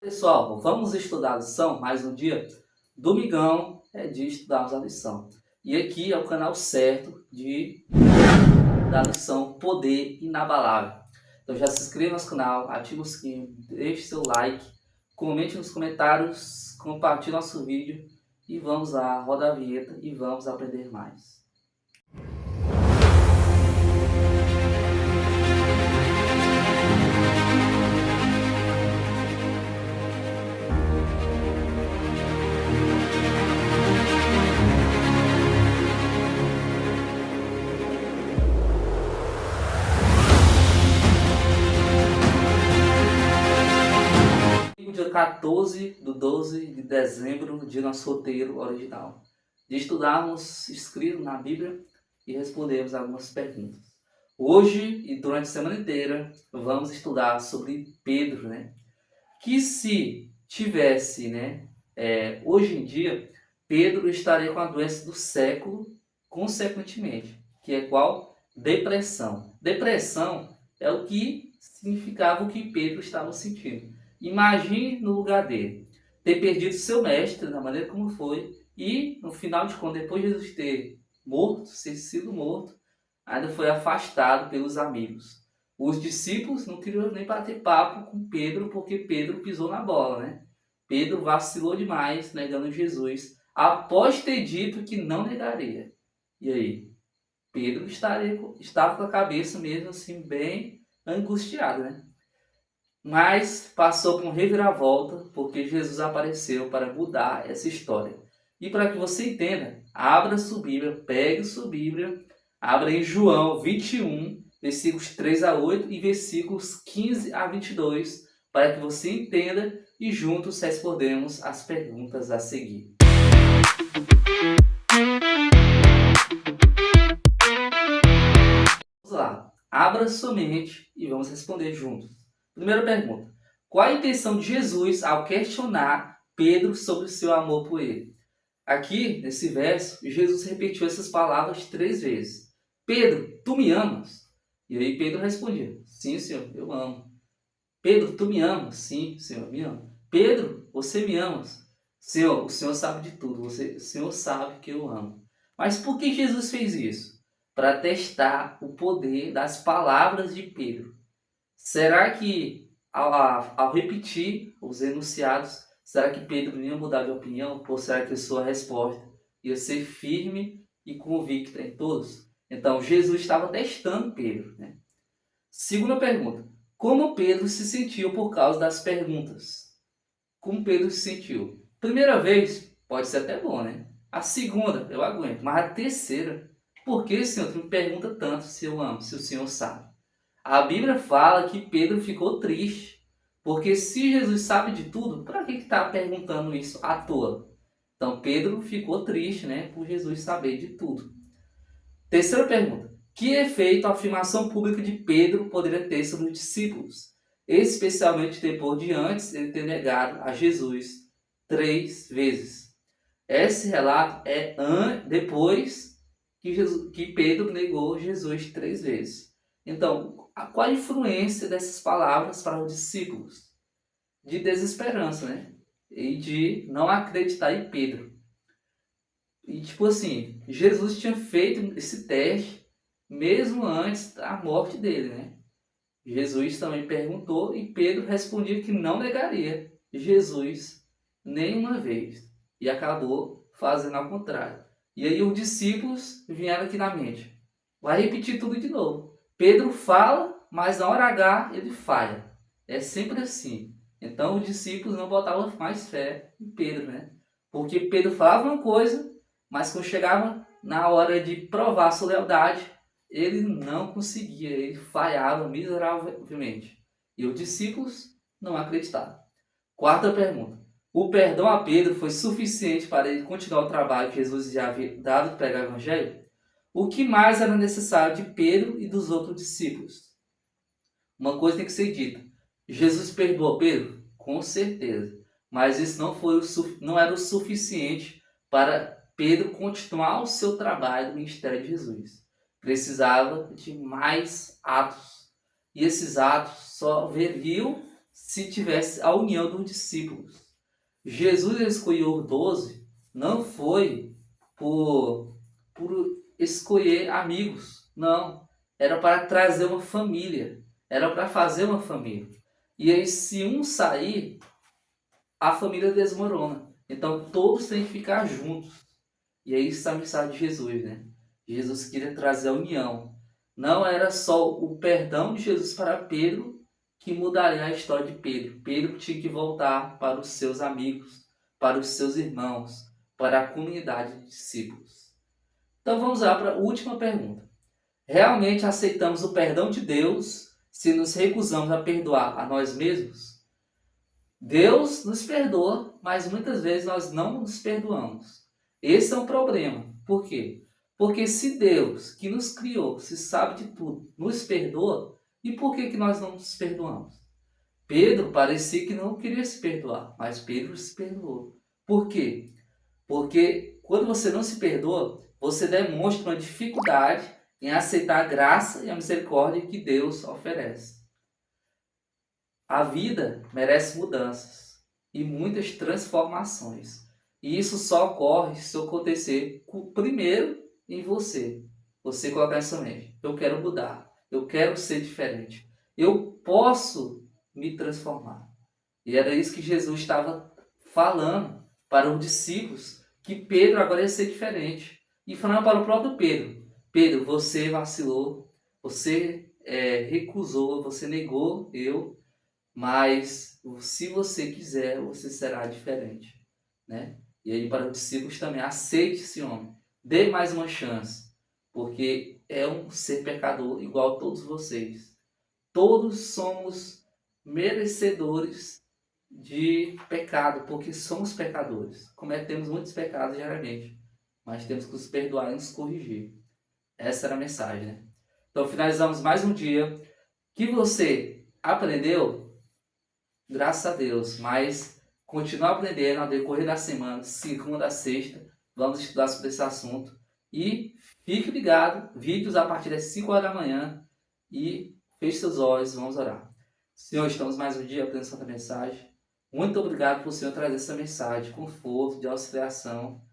Pessoal, vamos estudar a lição mais um dia? Domingão é dia de estudarmos a lição. E aqui é o canal certo da lição Poder Inabalável. Então já se inscreva no canal, ative o sininho, deixe seu like, comente nos comentários, compartilhe nosso vídeo e vamos lá, roda a vinheta e vamos aprender mais. Dia 14 de 12 de dezembro, de nosso roteiro original, de estudarmos escrito na Bíblia e respondermos algumas perguntas. Hoje e durante a semana inteira vamos estudar sobre Pedro, que se tivesse, hoje em dia, Pedro estaria com a doença do século, consequentemente, que é qual? Depressão. Depressão é o que significava o que Pedro estava sentindo. Imagine no lugar dele, ter perdido seu mestre da maneira como foi e, no final de contas, depois de Jesus ter sido morto, ainda foi afastado pelos amigos. Os discípulos não queriam nem bater papo com Pedro porque Pedro pisou na bola, Pedro vacilou demais negando Jesus após ter dito que não negaria. E aí? Pedro estava com a cabeça mesmo assim bem angustiada, Mas passou por um reviravolta, porque Jesus apareceu para mudar essa história. E para que você entenda, abra sua Bíblia, pegue sua Bíblia, abra em João 21, versículos 3 a 8 e versículos 15 a 22, para que você entenda e juntos respondemos as perguntas a seguir. Vamos lá, abra sua mente e vamos responder juntos. Primeira pergunta. Qual a intenção de Jesus ao questionar Pedro sobre o seu amor por ele? Aqui, nesse verso, Jesus repetiu essas palavras 3 vezes. Pedro, tu me amas? E aí Pedro respondia, sim, Senhor, eu amo. Pedro, tu me amas? Sim, Senhor, eu me amo. Pedro, você me ama? Senhor, o Senhor sabe de tudo, o Senhor sabe que eu amo. Mas por que Jesus fez isso? Para testar o poder das palavras de Pedro. Será que, ao repetir os enunciados, será que Pedro ia mudar de opinião? Ou será que a sua resposta ia ser firme e convicta em todos? Então, Jesus estava testando Pedro. Segunda pergunta. Como Pedro se sentiu por causa das perguntas? Como Pedro se sentiu? Primeira vez, pode ser até bom, A segunda, eu aguento. Mas a terceira, por que, Senhor, tu me pergunta tanto se eu amo, se o Senhor sabe? A Bíblia fala que Pedro ficou triste, porque se Jesus sabe de tudo, para que está perguntando isso à toa? Então Pedro ficou triste, por Jesus saber de tudo. Terceira pergunta. Que efeito a afirmação pública de Pedro poderia ter sobre os discípulos? Especialmente depois de antes ele ter negado a Jesus 3 vezes. Esse relato é depois que Pedro negou Jesus 3 vezes. Então, qual a influência dessas palavras para os discípulos? De desesperança, E de não acreditar em Pedro. E tipo assim, Jesus tinha feito esse teste mesmo antes da morte dele, Jesus também perguntou e Pedro respondia que não negaria Jesus nenhuma vez. E acabou fazendo ao contrário. E aí os discípulos vieram aqui na mente. Vai repetir tudo de novo. Pedro fala, mas na hora H ele falha. É sempre assim. Então os discípulos não botavam mais fé em Pedro, Porque Pedro falava uma coisa, mas quando chegava na hora de provar sua lealdade, ele não conseguia, ele falhava miseravelmente. E os discípulos não acreditavam. Quarta pergunta. O perdão a Pedro foi suficiente para ele continuar o trabalho que Jesus já havia dado de pregar o Evangelho? O que mais era necessário de Pedro e dos outros discípulos? Uma coisa tem que ser dita. Jesus perdoou Pedro? Com certeza. Mas isso não era o suficiente para Pedro continuar o seu trabalho no ministério de Jesus. Precisava de mais atos. E esses atos só veriam se tivesse a união dos discípulos. Jesus escolheu os 12 não foi por escolher amigos, não. Era para trazer uma família, era para fazer uma família. E aí, se um sair, a família desmorona. Então, todos têm que ficar juntos. E aí está a mensagem de Jesus, né? Jesus queria trazer a união. Não era só o perdão de Jesus para Pedro que mudaria a história de Pedro. Pedro tinha que voltar para os seus amigos, para os seus irmãos, para a comunidade de discípulos. Então vamos lá para a última pergunta. Realmente aceitamos o perdão de Deus se nos recusamos a perdoar a nós mesmos? Deus nos perdoa, mas muitas vezes nós não nos perdoamos. Esse é um problema. Por quê? Porque se Deus, que nos criou, se sabe de tudo, nos perdoa, e por que nós não nos perdoamos? Pedro parecia que não queria se perdoar, mas Pedro se perdoou. Por quê? Porque quando você não se perdoa, você demonstra uma dificuldade em aceitar a graça e a misericórdia que Deus oferece. A vida merece mudanças e muitas transformações. E isso só ocorre se acontecer primeiro em você. Você colocar em sua mente: eu quero mudar, eu quero ser diferente, eu posso me transformar. E era isso que Jesus estava falando para os discípulos, que Pedro agora ia ser diferente. E falando para o próprio Pedro: Pedro, você vacilou, você recusou, você negou eu, mas se você quiser, você será diferente, né? E aí para os discípulos também: aceite esse homem, dê mais uma chance, porque é um ser pecador igual a todos vocês. Todos somos merecedores de pecado, porque somos pecadores. Cometemos muitos pecados diariamente, mas temos que nos perdoar e nos corrigir. Essa era a mensagem, né? Então finalizamos mais um dia. Que você aprendeu, graças a Deus, mas continuar aprendendo ao decorrer da semana, segunda a sexta, vamos estudar sobre esse assunto. E fique ligado, vídeos a partir das 5 horas da manhã, e feche seus olhos, vamos orar. Senhor, estamos mais um dia aprendendo essa mensagem. Muito obrigado por o Senhor trazer essa mensagem de conforto, de auxiliação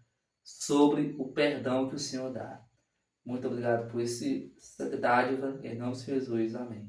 sobre o perdão que o Senhor dá. Muito obrigado por essa dádiva, em nome de Jesus. Amém.